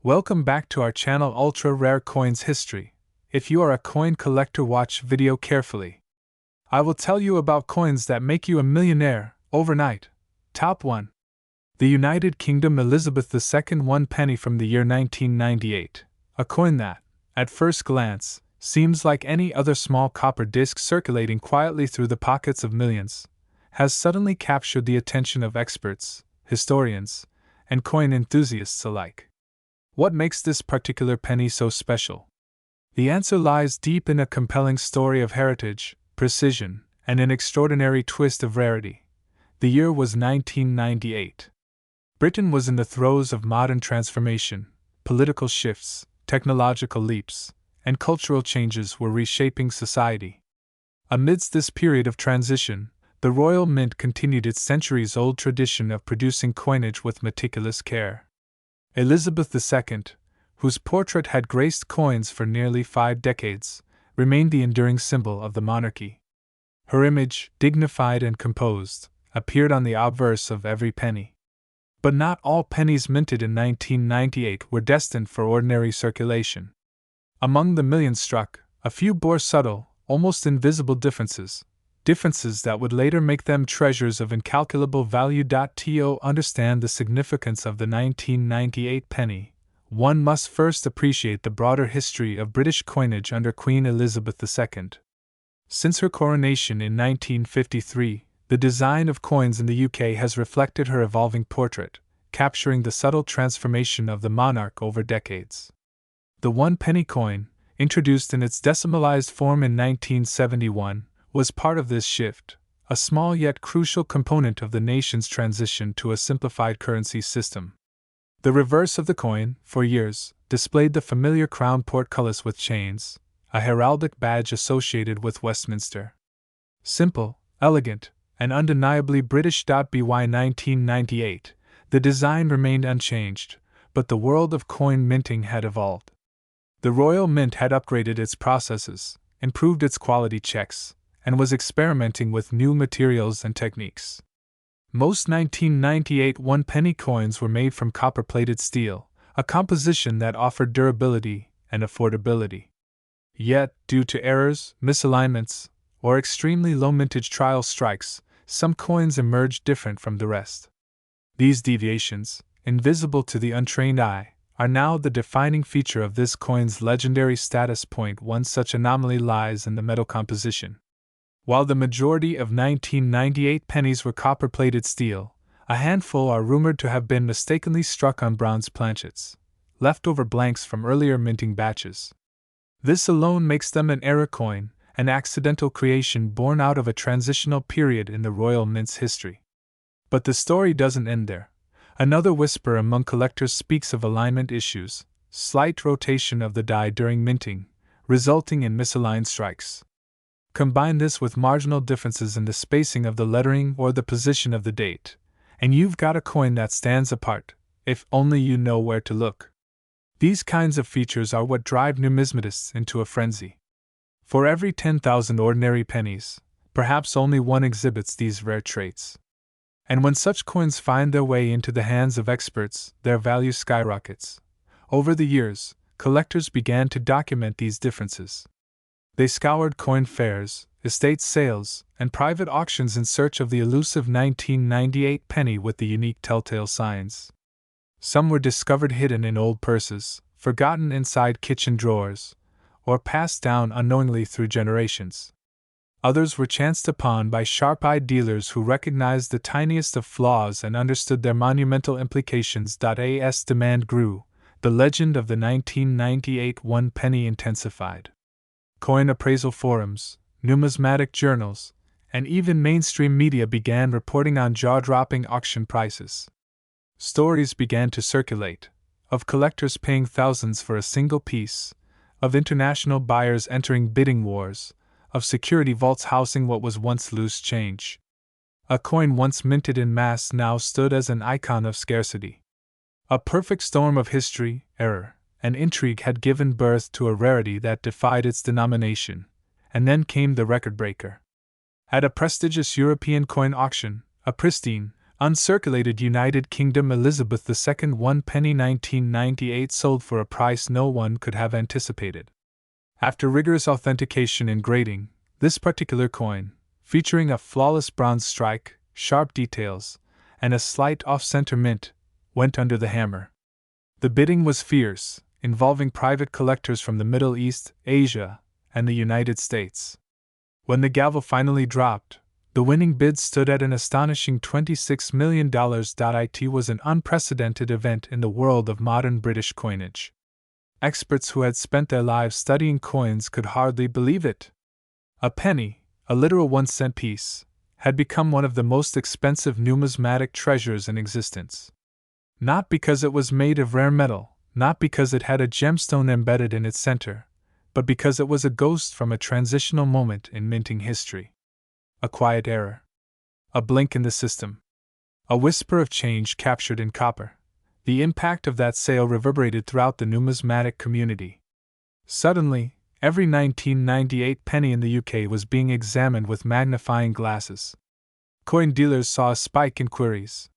Welcome back to our channel Ultra Rare Coins History. If you are a coin collector, watch video carefully. I will tell you about coins that make you a millionaire overnight. Top 1. The United Kingdom Elizabeth II 1 penny from the year 1998. A coin that, at first glance, seems like any other small copper disc circulating quietly through the pockets of millions, has suddenly captured the attention of experts, historians, and coin enthusiasts alike. What makes this particular penny so special? The answer lies deep in a compelling story of heritage, precision, and an extraordinary twist of rarity. The year was 1998. Britain was in the throes of modern transformation. Political shifts, technological leaps, and cultural changes were reshaping society. Amidst this period of transition, the Royal Mint continued its centuries-old tradition of producing coinage with meticulous care. Elizabeth II, whose portrait had graced coins for nearly 5 decades, remained the enduring symbol of the monarchy. Her image, dignified and composed, appeared on the obverse of every penny. But not all pennies minted in 1998 were destined for ordinary circulation. Among the millions struck, a few bore subtle, almost invisible differences that would later make them treasures of incalculable value. To understand the significance of the 1998 penny, one must first appreciate the broader history of British coinage under Queen Elizabeth II. Since her coronation in 1953, the design of coins in the UK has reflected her evolving portrait, capturing the subtle transformation of the monarch over decades. The 1 penny coin, introduced in its decimalized form in 1971, was part of this shift, a small yet crucial component of the nation's transition to a simplified currency system. The reverse of the coin, for years, displayed the familiar crown portcullis with chains, a heraldic badge associated with Westminster. Simple, elegant, and undeniably British. By 1998, the design remained unchanged, but the world of coin minting had evolved. The Royal Mint had upgraded its processes, improved its quality checks, and was experimenting with new materials and techniques. Most 1998 1 penny coins were made from copper-plated steel, a composition that offered durability and affordability. Yet, due to errors, misalignments, or extremely low mintage trial strikes, some coins emerged different from the rest. These deviations, invisible to the untrained eye, are now the defining feature of this coin's legendary status. One such anomaly lies in the metal composition. While the majority of 1998 pennies were copper-plated steel, a handful are rumored to have been mistakenly struck on bronze planchets, leftover blanks from earlier minting batches. This alone makes them an error coin, an accidental creation born out of a transitional period in the Royal Mint's history. But the story doesn't end there. Another whisper among collectors speaks of alignment issues, slight rotation of the die during minting, resulting in misaligned strikes. Combine this with marginal differences in the spacing of the lettering or the position of the date, and you've got a coin that stands apart, if only you know where to look. These kinds of features are what drive numismatists into a frenzy. For every 10,000 ordinary pennies, perhaps only one exhibits these rare traits. And when such coins find their way into the hands of experts, their value skyrockets. Over the years, collectors began to document these differences. They scoured coin fairs, estate sales, and private auctions in search of the elusive 1998 penny with the unique telltale signs. Some were discovered hidden in old purses, forgotten inside kitchen drawers, or passed down unknowingly through generations. Others were chanced upon by sharp-eyed dealers who recognized the tiniest of flaws and understood their monumental implications. As demand grew, the legend of the 1998 1 penny intensified. Coin appraisal forums, numismatic journals, and even mainstream media began reporting on jaw-dropping auction prices. Stories began to circulate, of collectors paying thousands for a single piece, of international buyers entering bidding wars, of security vaults housing what was once loose change. A coin once minted in mass now stood as an icon of scarcity. A perfect storm of history, error, and intrigue had given birth to a rarity that defied its denomination, and then came the record breaker. At a prestigious European coin auction, a pristine, Uncirculated United Kingdom Elizabeth II 1 penny 1998 sold for a price no one could have anticipated. After rigorous authentication and grading, this particular coin, featuring a flawless bronze strike, sharp details, and a slight off-center mint, went under the hammer. The bidding was fierce, involving private collectors from the Middle East, Asia, and the United States. When the gavel finally dropped, the winning bid stood at an astonishing $26 million. It was an unprecedented event in the world of modern British coinage. Experts who had spent their lives studying coins could hardly believe it. A penny, a literal 1-cent piece, had become one of the most expensive numismatic treasures in existence. Not because it was made of rare metal, not because it had a gemstone embedded in its center, but because it was a ghost from a transitional moment in minting history. A quiet error. A blink in the system. A whisper of change captured in copper. The impact of that sale reverberated throughout the numismatic community. Suddenly, every 1998 penny in the UK was being examined with magnifying glasses. Coin dealers saw a spike in queries.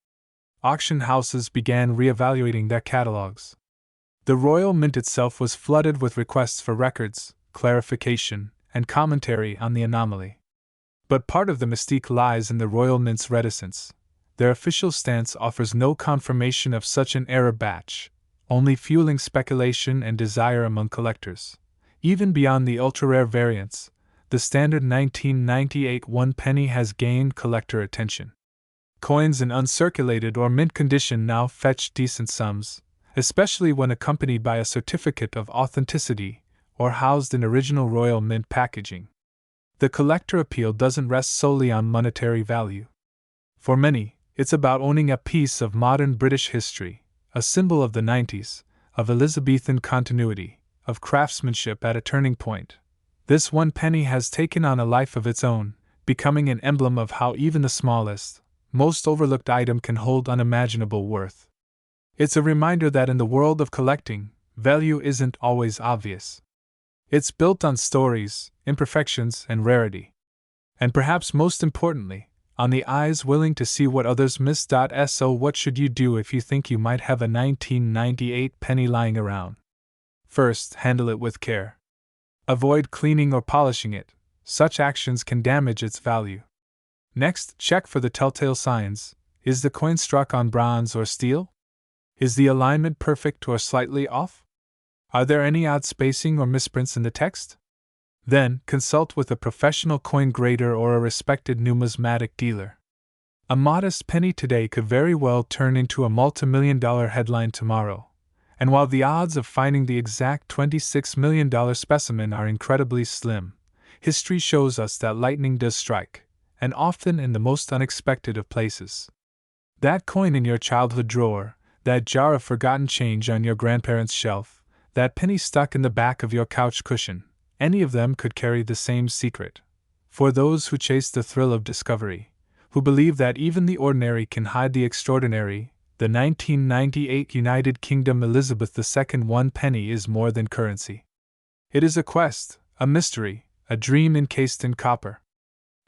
Auction houses began re-evaluating their catalogs. The Royal Mint itself was flooded with requests for records, clarification, and commentary on the anomaly. But part of the mystique lies in the Royal Mint's reticence. Their official stance offers no confirmation of such an error batch, only fueling speculation and desire among collectors. Even beyond the ultra-rare variants, the standard 1998 1 penny has gained collector attention. Coins in uncirculated or mint condition now fetch decent sums, especially when accompanied by a certificate of authenticity or housed in original Royal Mint packaging. The collector appeal doesn't rest solely on monetary value. For many, it's about owning a piece of modern British history, a symbol of the 90s, of Elizabethan continuity, of craftsmanship at a turning point. This 1 penny has taken on a life of its own, becoming an emblem of how even the smallest, most overlooked item can hold unimaginable worth. It's a reminder that in the world of collecting, value isn't always obvious. It's built on stories, imperfections, and rarity. And perhaps most importantly, on the eyes willing to see what others miss. So what should you do if you think you might have a 1998 penny lying around? First, handle it with care. Avoid cleaning or polishing it. Such actions can damage its value. Next, check for the telltale signs. Is the coin struck on bronze or steel? Is the alignment perfect or slightly off? Are there any odd spacing or misprints in the text? Then, consult with a professional coin grader or a respected numismatic dealer. A modest penny today could very well turn into a multi-million-dollar headline tomorrow, and while the odds of finding the exact $26 million specimen are incredibly slim, history shows us that lightning does strike, and often in the most unexpected of places. That coin in your childhood drawer, that jar of forgotten change on your grandparents' shelf, that penny stuck in the back of your couch cushion, any of them could carry the same secret. For those who chase the thrill of discovery, who believe that even the ordinary can hide the extraordinary, the 1998 United Kingdom Elizabeth II 1 penny is more than currency. It is a quest, a mystery, a dream encased in copper.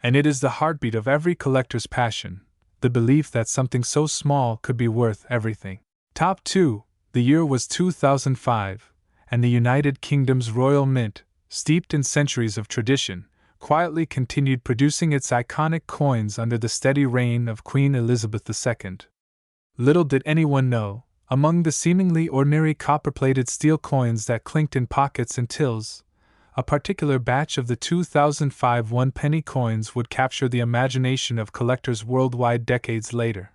And it is the heartbeat of every collector's passion, the belief that something so small could be worth everything. Top 2. The year was 2005, and the United Kingdom's Royal Mint, steeped in centuries of tradition, quietly continued producing its iconic coins under the steady reign of Queen Elizabeth II. Little did anyone know, among the seemingly ordinary copper-plated steel coins that clinked in pockets and tills, a particular batch of the 2005 1 penny coins would capture the imagination of collectors worldwide decades later.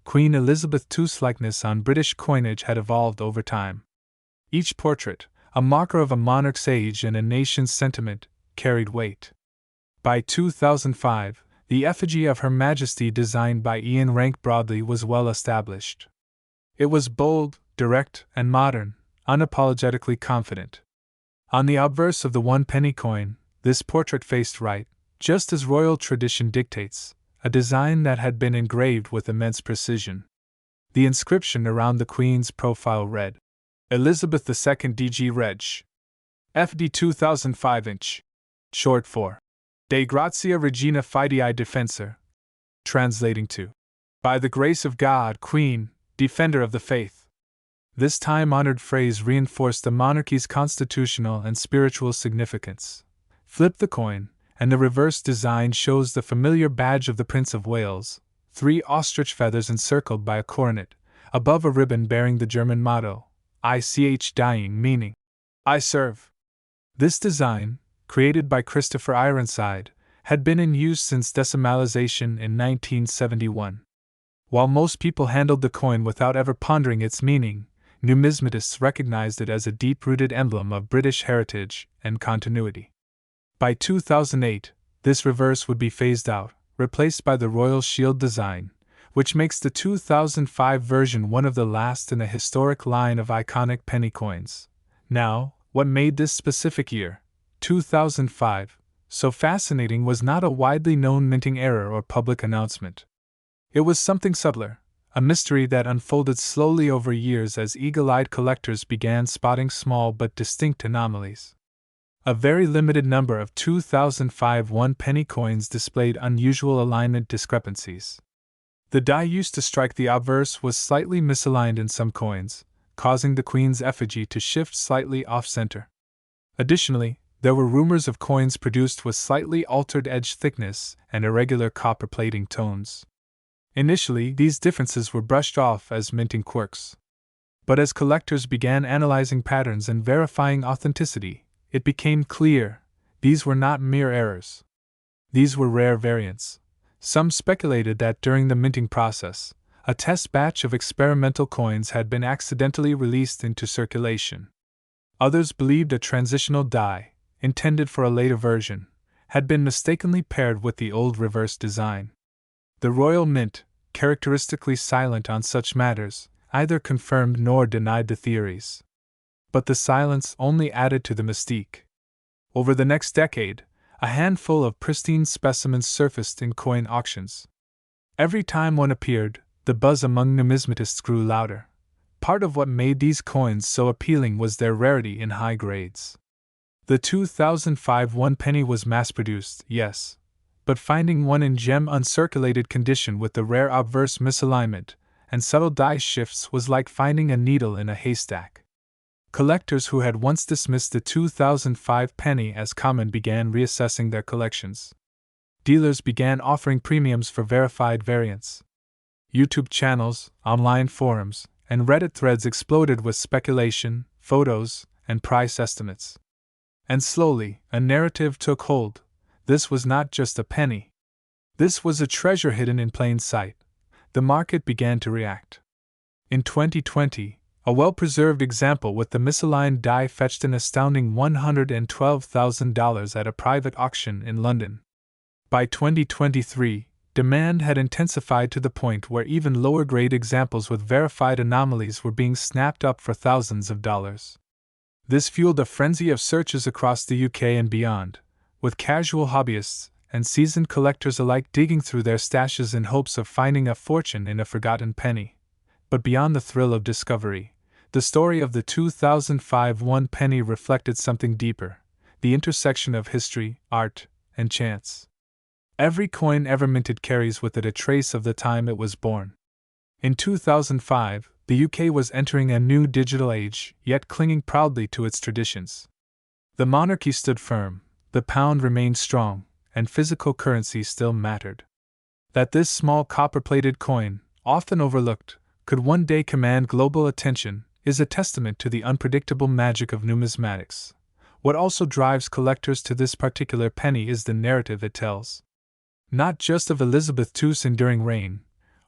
Queen Elizabeth II's likeness on British coinage had evolved over time. Each portrait, a marker of a monarch's age and a nation's sentiment, carried weight. By 2005, the effigy of Her Majesty designed by Ian Rank Broadley was well established. It was bold, direct, and modern, unapologetically confident. On the obverse of the 1 penny coin, this portrait faced right, just as royal tradition dictates, a design that had been engraved with immense precision. The inscription around the Queen's profile read, Elizabeth II DG Reg. FD 2005 inch. Short for De Grazia Regina Fidei Defensor. Translating to By the grace of God, Queen, defender of the faith. This time-honored phrase reinforced the monarchy's constitutional and spiritual significance. Flip the coin, and the reverse design shows the familiar badge of the Prince of Wales, 3 ostrich feathers encircled by a coronet, above a ribbon bearing the German motto, Ich dying, meaning, I serve. This design, created by Christopher Ironside, had been in use since decimalization in 1971. While most people handled the coin without ever pondering its meaning, numismatists recognized it as a deep-rooted emblem of British heritage and continuity. By 2008, this reverse would be phased out, replaced by the Royal Shield design, which makes the 2005 version one of the last in a historic line of iconic penny coins. Now, what made this specific year, 2005, so fascinating was not a widely known minting error or public announcement. It was something subtler, a mystery that unfolded slowly over years as eagle-eyed collectors began spotting small but distinct anomalies. A very limited number of 2005 one-penny coins displayed unusual alignment discrepancies. The die used to strike the obverse was slightly misaligned in some coins, causing the Queen's effigy to shift slightly off-center. Additionally, there were rumors of coins produced with slightly altered edge thickness and irregular copper plating tones. Initially, these differences were brushed off as minting quirks. But as collectors began analyzing patterns and verifying authenticity, it became clear these were not mere errors. These were rare variants. Some speculated that during the minting process, a test batch of experimental coins had been accidentally released into circulation. Others believed a transitional die, intended for a later version, had been mistakenly paired with the old reverse design. The Royal Mint, characteristically silent on such matters, either confirmed nor denied the theories. But the silence only added to the mystique. Over the next decade, a handful of pristine specimens surfaced in coin auctions. Every time one appeared, the buzz among numismatists grew louder. Part of what made these coins so appealing was their rarity in high grades. The 2005 one penny was mass-produced, yes, but finding one in gem-uncirculated condition with the rare obverse misalignment and subtle die shifts was like finding a needle in a haystack. Collectors who had once dismissed the 2005 penny as common began reassessing their collections. Dealers began offering premiums for verified variants. YouTube channels, online forums, and Reddit threads exploded with speculation, photos, and price estimates. And slowly, a narrative took hold. This was not just a penny. This was a treasure hidden in plain sight. The market began to react. In 2020, a well-preserved example with the misaligned die fetched an astounding $112,000 at a private auction in London. By 2023, demand had intensified to the point where even lower-grade examples with verified anomalies were being snapped up for thousands of dollars. This fueled a frenzy of searches across the UK and beyond, with casual hobbyists and seasoned collectors alike digging through their stashes in hopes of finding a fortune in a forgotten penny. But beyond the thrill of discovery, the story of the 2005 one penny reflected something deeper: the intersection of history, art, and chance. Every coin ever minted carries with it a trace of the time it was born. In 2005, the UK was entering a new digital age, yet clinging proudly to its traditions. The monarchy stood firm, the pound remained strong, and physical currency still mattered. That this small copper-plated coin, often overlooked, could one day command global attention is a testament to the unpredictable magic of numismatics. What also drives collectors to this particular penny is the narrative it tells. Not just of Elizabeth II's enduring reign,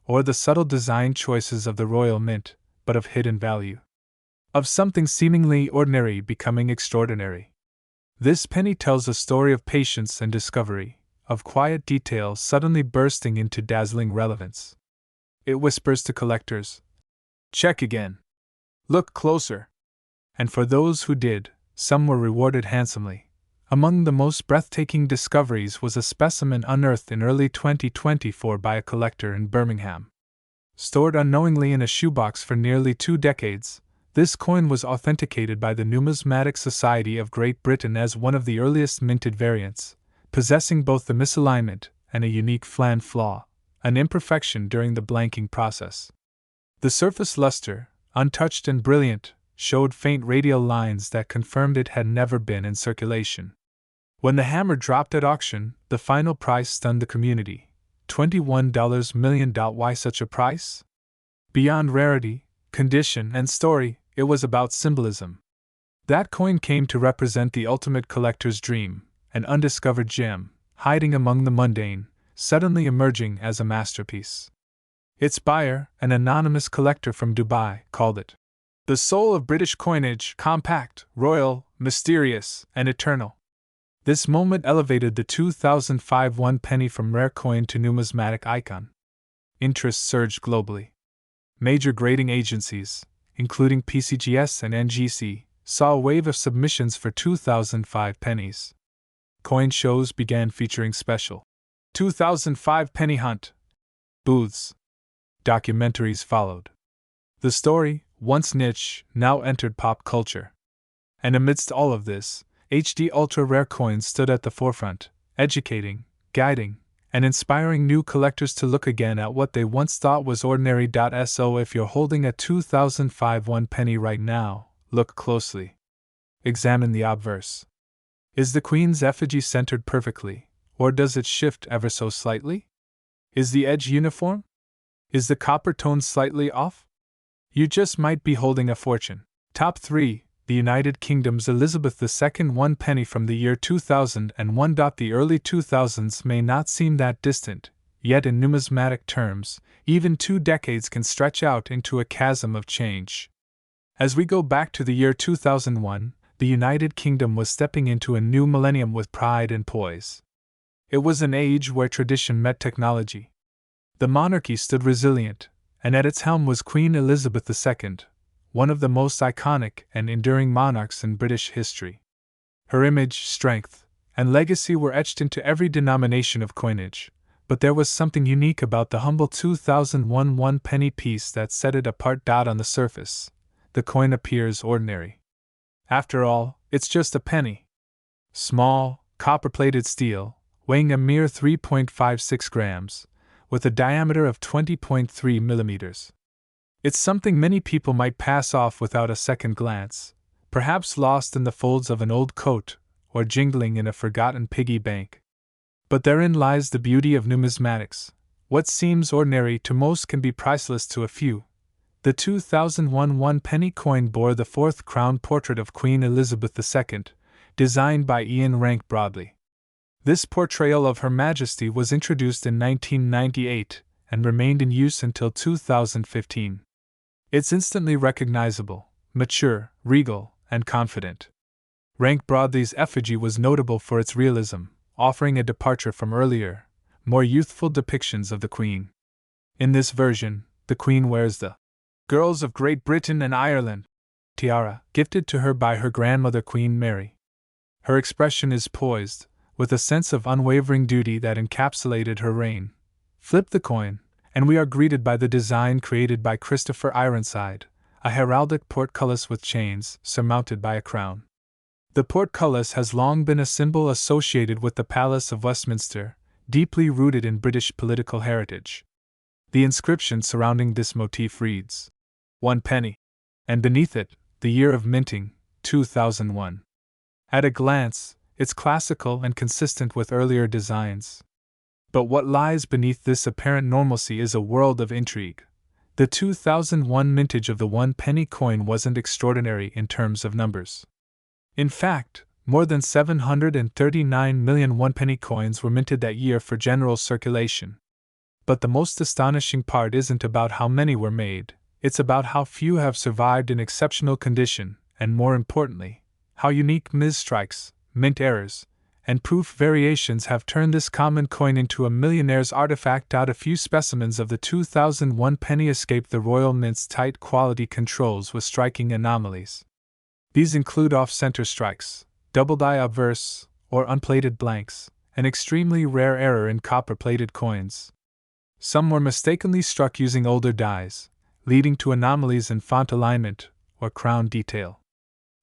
or the subtle design choices of the Royal Mint, but of hidden value. Of something seemingly ordinary becoming extraordinary. This penny tells a story of patience and discovery, of quiet details suddenly bursting into dazzling relevance. It whispers to collectors, "Check again. Look closer." And for those who did, some were rewarded handsomely. Among the most breathtaking discoveries was a specimen unearthed in early 2024 by a collector in Birmingham. Stored unknowingly in a shoebox for nearly 2 decades, this coin was authenticated by the Numismatic Society of Great Britain as one of the earliest minted variants, possessing both the misalignment and a unique flan flaw, an imperfection during the blanking process. The surface luster, untouched and brilliant, showed faint radial lines that confirmed it had never been in circulation. When the hammer dropped at auction, the final price stunned the community. $21 million. Why such a price? Beyond rarity, condition, and story, it was about symbolism. That coin came to represent the ultimate collector's dream, an undiscovered gem, hiding among the mundane, suddenly emerging as a masterpiece. Its buyer, an anonymous collector from Dubai, called it the soul of British coinage, compact, royal, mysterious, and eternal. This moment elevated the 2005 one penny from rare coin to numismatic icon. Interest surged globally. Major grading agencies, including PCGS and NGC, saw a wave of submissions for 2005 pennies. Coin shows began featuring special 2005 penny hunt booths. Documentaries followed. The story, once niche, now entered pop culture. And amidst all of this, HD ultra-rare coins stood at the forefront, educating, guiding, and inspiring new collectors to look again at what they once thought was ordinary. So if you're holding a 2005 one penny right now, look closely. Examine the obverse. Is the Queen's effigy centered perfectly, or does it shift ever so slightly? Is the edge uniform? Is the copper tone slightly off? You just might be holding a fortune. Top 3. The United Kingdom's Elizabeth II one penny from the year 2001. The early 2000s may not seem that distant, yet in numismatic terms, even 2 decades can stretch out into a chasm of change. As we go back to the year 2001, the United Kingdom was stepping into a new millennium with pride and poise. It was an age where tradition met technology. The monarchy stood resilient, and at its helm was Queen Elizabeth II, one of the most iconic and enduring monarchs in British history. Her image, strength, and legacy were etched into every denomination of coinage, but there was something unique about the humble 2001 one penny piece that set it apart. On the surface, the coin appears ordinary. After all, it's just a penny. Small, copper-plated steel, weighing a mere 3.56 grams, with a diameter of 20.3 millimeters. It's something many people might pass off without a second glance, perhaps lost in the folds of an old coat or jingling in a forgotten piggy bank. But therein lies the beauty of numismatics. What seems ordinary to most can be priceless to a few. The 2001 one penny coin bore the 4th crown portrait of Queen Elizabeth II, designed by Ian Rank Broadley. This portrayal of Her Majesty was introduced in 1998 and remained in use until 2015. It's instantly recognizable, mature, regal, and confident. Rank Broadley's effigy was notable for its realism, offering a departure from earlier, more youthful depictions of the Queen. In this version, the Queen wears the Girls of Great Britain and Ireland tiara, gifted to her by her grandmother Queen Mary. Her expression is poised, with a sense of unwavering duty that encapsulated her reign. Flip the coin, and we are greeted by the design created by Christopher Ironside, a heraldic portcullis with chains surmounted by a crown. The portcullis has long been a symbol associated with the Palace of Westminster, deeply rooted in British political heritage. The inscription surrounding this motif reads, 1 penny, and beneath it, the year of minting, 2001. At a glance, it's classical and consistent with earlier designs. But what lies beneath this apparent normalcy is a world of intrigue. The 2001 mintage of the 1 penny coin wasn't extraordinary in terms of numbers. In fact, more than 739 million 1 penny coins were minted that year for general circulation. But the most astonishing part isn't about how many were made, it's about how few have survived in exceptional condition, and more importantly, how unique misstrikes, mint errors, and proof variations have turned this common coin into a millionaire's artifact. A few specimens of the 2001 penny escaped the Royal Mint's tight quality controls with striking anomalies. These include off-center strikes, double-die obverse, or unplated blanks, an extremely rare error in copper-plated coins. Some were mistakenly struck using older dies, leading to anomalies in font alignment or crown detail.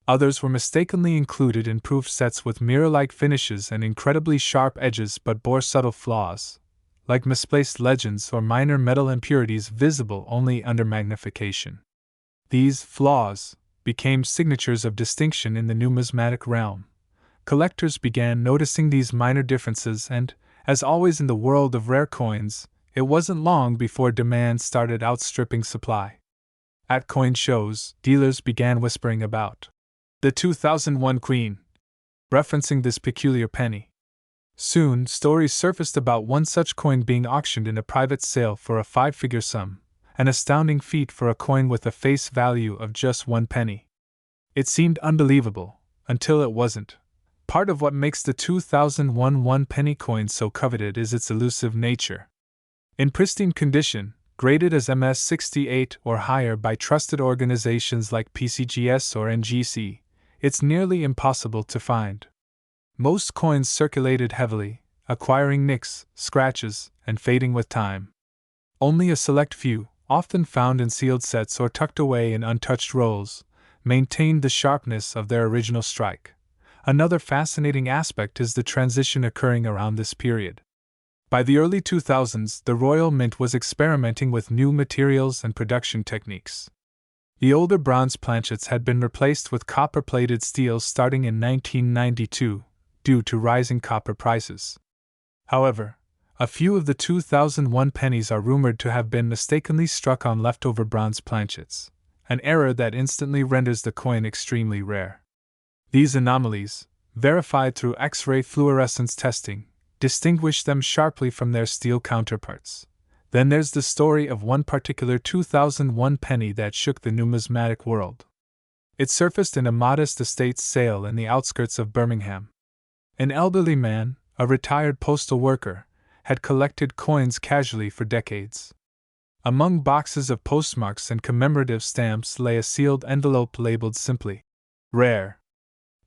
Others were mistakenly included in proof sets with mirror-like finishes and incredibly sharp edges but bore subtle flaws, like misplaced legends or minor metal impurities visible only under magnification. These flaws became signatures of distinction in the numismatic realm. Collectors began noticing these minor differences, and, as always in the world of rare coins, it wasn't long before demand started outstripping supply. At coin shows, dealers began whispering about the 2001 Queen, referencing this peculiar penny. Soon, stories surfaced about one such coin being auctioned in a private sale for a five-figure sum, an astounding feat for a coin with a face value of just 1 penny. It seemed unbelievable, until it wasn't. Part of what makes the 2001 1-penny coin so coveted is its elusive nature. In pristine condition, graded as MS68 or higher by trusted organizations like PCGS or NGC, it's nearly impossible to find. Most coins circulated heavily, acquiring nicks, scratches, and fading with time. Only a select few, often found in sealed sets or tucked away in untouched rolls, maintained the sharpness of their original strike. Another fascinating aspect is the transition occurring around this period. By the early 2000s, the Royal Mint was experimenting with new materials and production techniques. The older bronze planchets had been replaced with copper-plated steel starting in 1992, due to rising copper prices. However, a few of the 2001 pennies are rumored to have been mistakenly struck on leftover bronze planchets, an error that instantly renders the coin extremely rare. These anomalies, verified through X-ray fluorescence testing, distinguish them sharply from their steel counterparts. Then there's the story of one particular 2001 penny that shook the numismatic world. It surfaced in a modest estate sale in the outskirts of Birmingham. An elderly man, a retired postal worker, had collected coins casually for decades. Among boxes of postmarks and commemorative stamps lay a sealed envelope labeled simply, "Rare."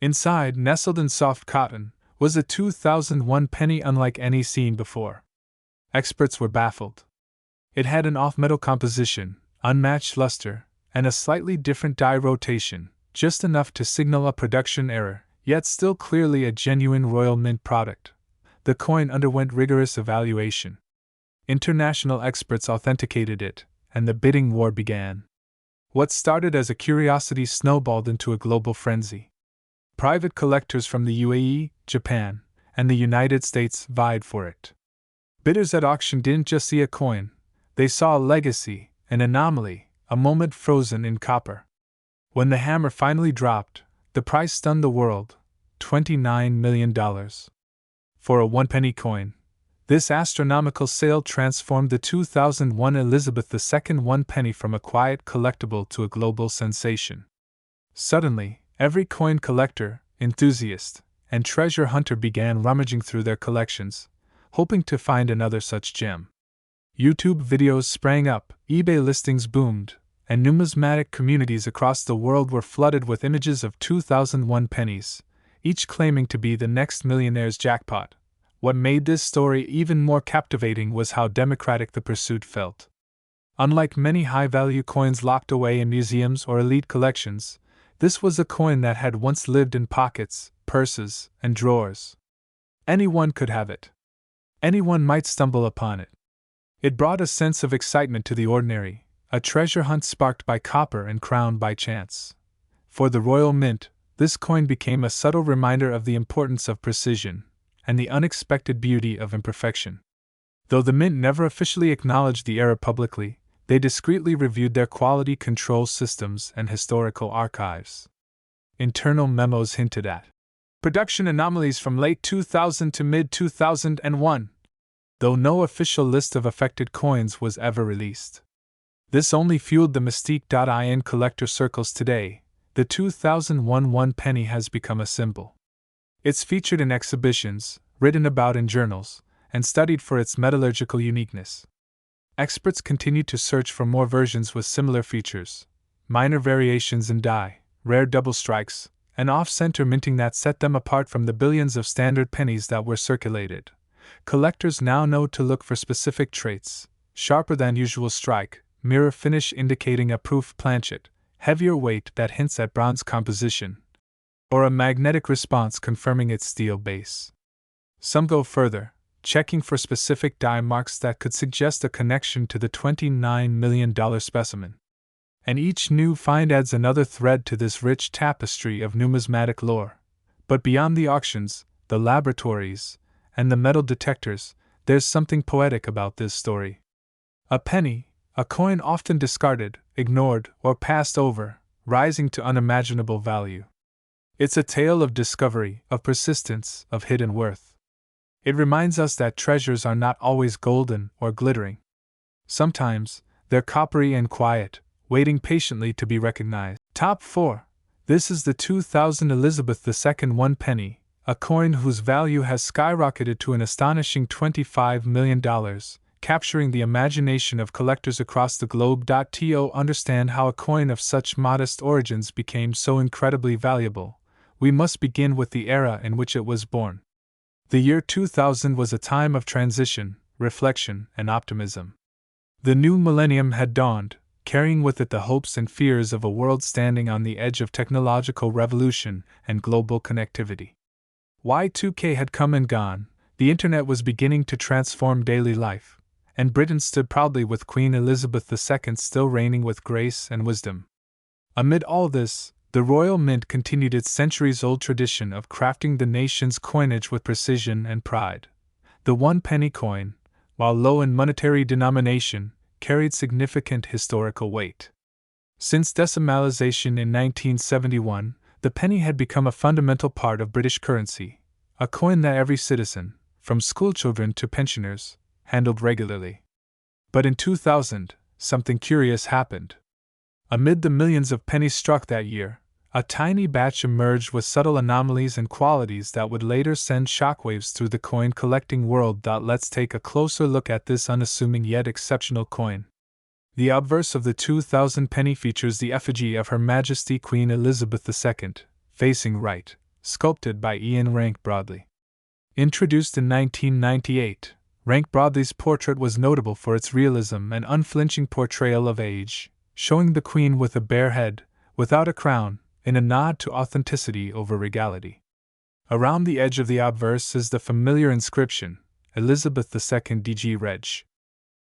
Inside, nestled in soft cotton, was a 2001 penny unlike any seen before. Experts were baffled. It had an off-metal composition, unmatched luster, and a slightly different die rotation, just enough to signal a production error, yet still clearly a genuine Royal Mint product. The coin underwent rigorous evaluation. International experts authenticated it, and the bidding war began. What started as a curiosity snowballed into a global frenzy. Private collectors from the UAE, Japan, and the United States vied for it. Bidders at auction didn't just see a coin, they saw a legacy, an anomaly, a moment frozen in copper. When the hammer finally dropped, the price stunned the world: $29 million. For a 1-penny coin, this astronomical sale transformed the 2001 Elizabeth II 1 penny from a quiet collectible to a global sensation. Suddenly, every coin collector, enthusiast, and treasure hunter began rummaging through their collections, hoping to find another such gem. YouTube videos sprang up, eBay listings boomed, and numismatic communities across the world were flooded with images of 2001 pennies, each claiming to be the next millionaire's jackpot. What made this story even more captivating was how democratic the pursuit felt. Unlike many high-value coins locked away in museums or elite collections, this was a coin that had once lived in pockets, purses, and drawers. Anyone could have it. Anyone might stumble upon it. It brought a sense of excitement to the ordinary, a treasure hunt sparked by copper and crowned by chance. For the Royal Mint, this coin became a subtle reminder of the importance of precision and the unexpected beauty of imperfection. Though the Mint never officially acknowledged the error publicly, they discreetly reviewed their quality control systems and historical archives. Internal memos hinted at production anomalies from late 2000 to mid-2001, though no official list of affected coins was ever released. This only fueled the mystique. In collector circles today, the 2001 1 penny has become a symbol. It's featured in exhibitions, written about in journals, and studied for its metallurgical uniqueness. Experts continue to search for more versions with similar features, minor variations in die, rare double strikes, and off-center minting that set them apart from the billions of standard pennies that were circulated. Collectors now know to look for specific traits: sharper than usual strike, mirror finish indicating a proof planchet, heavier weight that hints at bronze composition, or a magnetic response confirming its steel base. Some go further, checking for specific die marks that could suggest a connection to the $29 million specimen. And each new find adds another thread to this rich tapestry of numismatic lore. But beyond the auctions, the laboratories, and the metal detectors, there's something poetic about this story. A penny, a coin often discarded, ignored, or passed over, rising to unimaginable value. It's a tale of discovery, of persistence, of hidden worth. It reminds us that treasures are not always golden or glittering. Sometimes, they're coppery and quiet, waiting patiently to be recognized. Top 4. This is the 2000 Elizabeth II 1 penny, a coin whose value has skyrocketed to an astonishing $25 million, capturing the imagination of collectors across the globe. To understand how a coin of such modest origins became so incredibly valuable, we must begin with the era in which it was born. The year 2000 was a time of transition, reflection, and optimism. The new millennium had dawned, carrying with it the hopes and fears of a world standing on the edge of technological revolution and global connectivity. Y2K had come and gone, the internet was beginning to transform daily life, and Britain stood proudly with Queen Elizabeth II still reigning with grace and wisdom. Amid all this, the Royal Mint continued its centuries-old tradition of crafting the nation's coinage with precision and pride. The 1 penny coin, while low in monetary denomination, carried significant historical weight. Since decimalization in 1971, the penny had become a fundamental part of British currency, a coin that every citizen, from schoolchildren to pensioners, handled regularly. But in 2000, something curious happened. Amid the millions of pennies struck that year, a tiny batch emerged with subtle anomalies and qualities that would later send shockwaves through the coin collecting world. Let's take a closer look at this unassuming yet exceptional coin. The obverse of the 2000 penny features the effigy of Her Majesty Queen Elizabeth II, facing right, sculpted by Ian Rank Broadley. Introduced in 1998, Rank Broadley's portrait was notable for its realism and unflinching portrayal of age, showing the Queen with a bare head, without a crown, in a nod to authenticity over regality. Around the edge of the obverse is the familiar inscription, Elizabeth II DG Reg.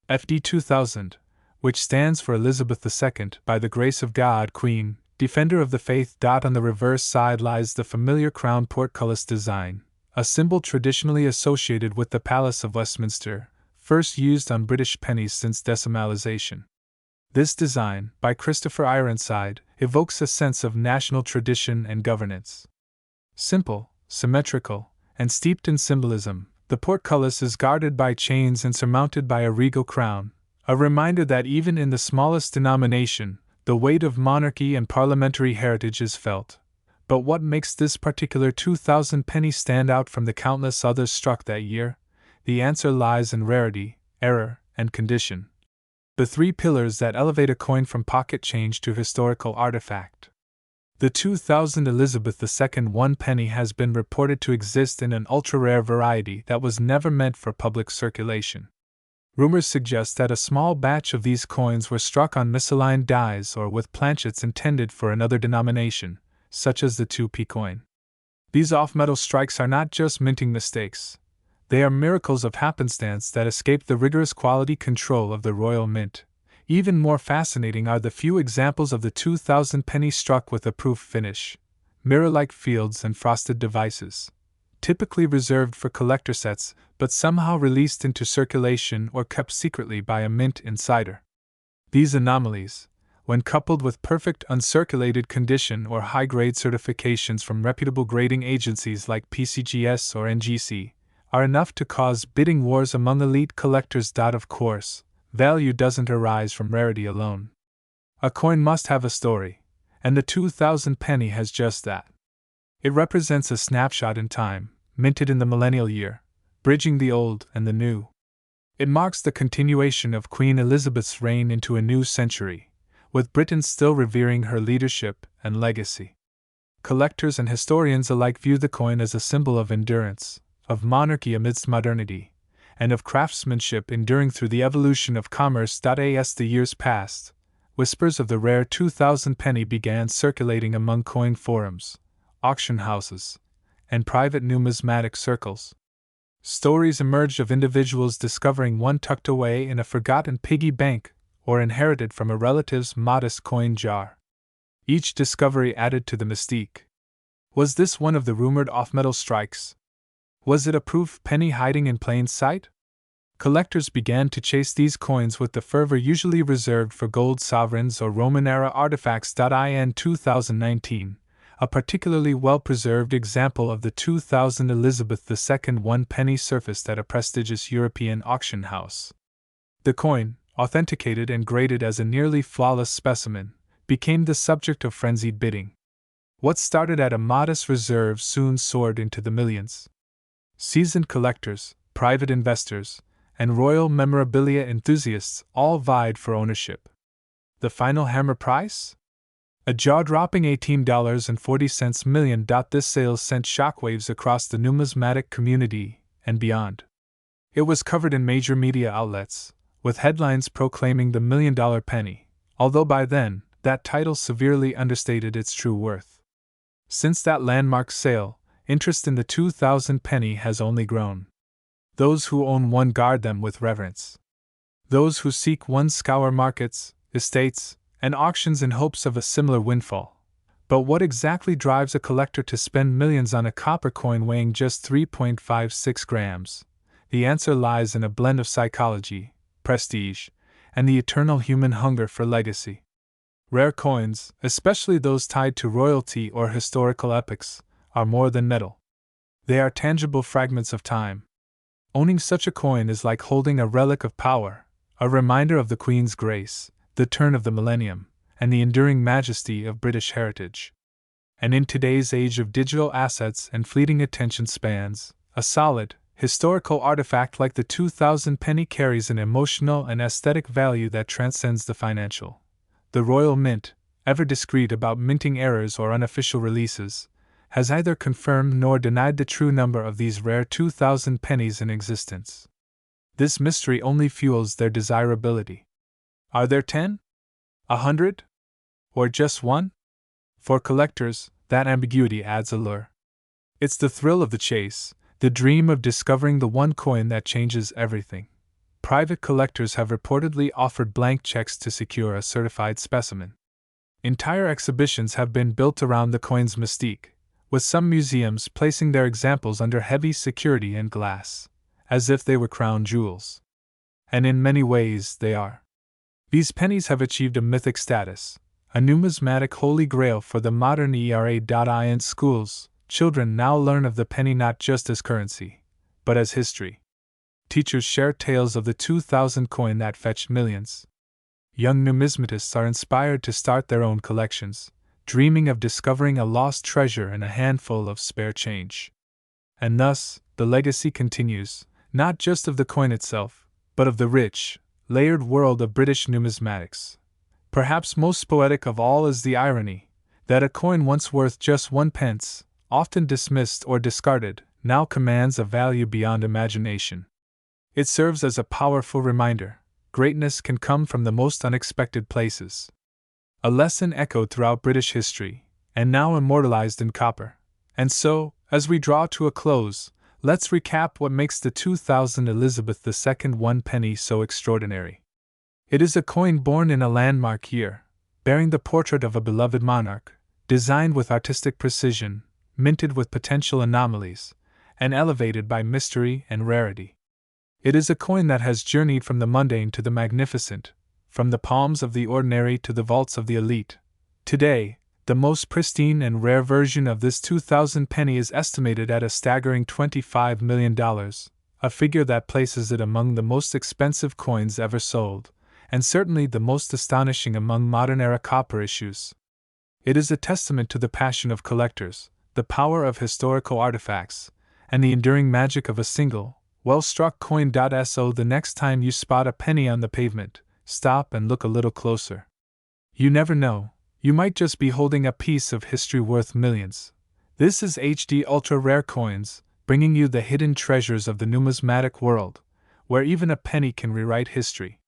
FD 2000, which stands for Elizabeth II, by the grace of God, Queen, Defender of the Faith. On the reverse side lies the familiar crown portcullis design, a symbol traditionally associated with the Palace of Westminster, first used on British pennies since decimalization. This design, by Christopher Ironside, evokes a sense of national tradition and governance. Simple, symmetrical, and steeped in symbolism, the portcullis is guarded by chains and surmounted by a regal crown, a reminder that even in the smallest denomination, the weight of monarchy and parliamentary heritage is felt. But what makes this particular 2000 penny stand out from the countless others struck that year? The answer lies in rarity, error, and condition. The 3 pillars that elevate a coin from pocket change to historical artifact. The 2000 Elizabeth II 1 penny has been reported to exist in an ultra-rare variety that was never meant for public circulation. Rumors suggest that a small batch of these coins were struck on misaligned dies or with planchets intended for another denomination, such as the 2p coin. These off-metal strikes are not just minting mistakes. They are miracles of happenstance that escape the rigorous quality control of the Royal Mint. Even more fascinating are the few examples of the 2000 penny struck with a proof finish, mirror-like fields and frosted devices, typically reserved for collector sets, but somehow released into circulation or kept secretly by a mint insider. These anomalies, when coupled with perfect uncirculated condition or high-grade certifications from reputable grading agencies like PCGS or NGC, are enough to cause bidding wars among elite collectors. Of course, value doesn't arise from rarity alone. A coin must have a story, and the 2000 penny has just that. It represents a snapshot in time, minted in the millennial year, bridging the old and the new. It marks the continuation of Queen Elizabeth's reign into a new century, with Britain still revering her leadership and legacy. Collectors and historians alike view the coin as a symbol of endurance, of monarchy amidst modernity, and of craftsmanship enduring through the evolution of commerce. As the years passed, whispers of the rare 2000 penny began circulating among coin forums, auction houses, and private numismatic circles. Stories emerged of individuals discovering one tucked away in a forgotten piggy bank or inherited from a relative's modest coin jar. Each discovery added to the mystique. Was this one of the rumored off-metal strikes? Was it a proof penny hiding in plain sight? Collectors began to chase these coins with the fervor usually reserved for gold sovereigns or Roman-era artifacts. In 2019, a particularly well-preserved example of the 2000 Elizabeth II 1 penny surfaced at a prestigious European auction house. The coin, authenticated and graded as a nearly flawless specimen, became the subject of frenzied bidding. What started at a modest reserve soon soared into the millions. Seasoned collectors, private investors, and royal memorabilia enthusiasts all vied for ownership. The final hammer price? A jaw-dropping $18.40 million. This sale sent shockwaves across the numismatic community and beyond. It was covered in major media outlets, with headlines proclaiming the million-dollar penny, although by then, that title severely understated its true worth. Since that landmark sale, interest in the 2000 penny has only grown. Those who own one guard them with reverence. Those who seek one scour markets, estates, and auctions in hopes of a similar windfall. But what exactly drives a collector to spend millions on a copper coin weighing just 3.56 grams? The answer lies in a blend of psychology, prestige, and the eternal human hunger for legacy. Rare coins, especially those tied to royalty or historical epochs, are more than metal. They are tangible fragments of time. Owning such a coin is like holding a relic of power, a reminder of the Queen's grace, the turn of the millennium, and the enduring majesty of British heritage. And in today's age of digital assets and fleeting attention spans, a solid, historical artifact like the 2000 penny carries an emotional and aesthetic value that transcends the financial. The Royal Mint, ever discreet about minting errors or unofficial releases, has neither confirmed nor denied the true number of these rare 2000 pennies in existence. This mystery only fuels their desirability. Are there 10? 100? Or just one? For collectors, that ambiguity adds allure. It's the thrill of the chase, the dream of discovering the one coin that changes everything. Private collectors have reportedly offered blank checks to secure a certified specimen. Entire exhibitions have been built around the coin's mystique, with some museums placing their examples under heavy security and glass, as if they were crown jewels. And in many ways they are. These pennies have achieved a mythic status, a numismatic holy grail for the modern era. In schools, children now learn of the penny not just as currency, but as history. Teachers share tales of the 2000 coin that fetched millions. Young numismatists are inspired to start their own collections, dreaming of discovering a lost treasure in a handful of spare change. And thus, the legacy continues, not just of the coin itself, but of the rich, layered world of British numismatics. Perhaps most poetic of all is the irony that a coin once worth just 1 pence, often dismissed or discarded, now commands a value beyond imagination. It serves as a powerful reminder: greatness can come from the most unexpected places. A lesson echoed throughout British history, and now immortalized in copper. And so, as we draw to a close, let's recap what makes the 2000 Elizabeth II 1 penny so extraordinary. It is a coin born in a landmark year, bearing the portrait of a beloved monarch, designed with artistic precision, minted with potential anomalies, and elevated by mystery and rarity. It is a coin that has journeyed from the mundane to the magnificent, from the palms of the ordinary to the vaults of the elite. Today, the most pristine and rare version of this 2000 penny is estimated at a staggering $25 million, a figure that places it among the most expensive coins ever sold, and certainly the most astonishing among modern-era copper issues. It is a testament to the passion of collectors, the power of historical artifacts, and the enduring magic of a single, well-struck coin. So the next time you spot a penny on the pavement, stop and look a little closer. You never know, you might just be holding a piece of history worth millions. This is HD Ultra Rare Coins, bringing you the hidden treasures of the numismatic world, where even a penny can rewrite history.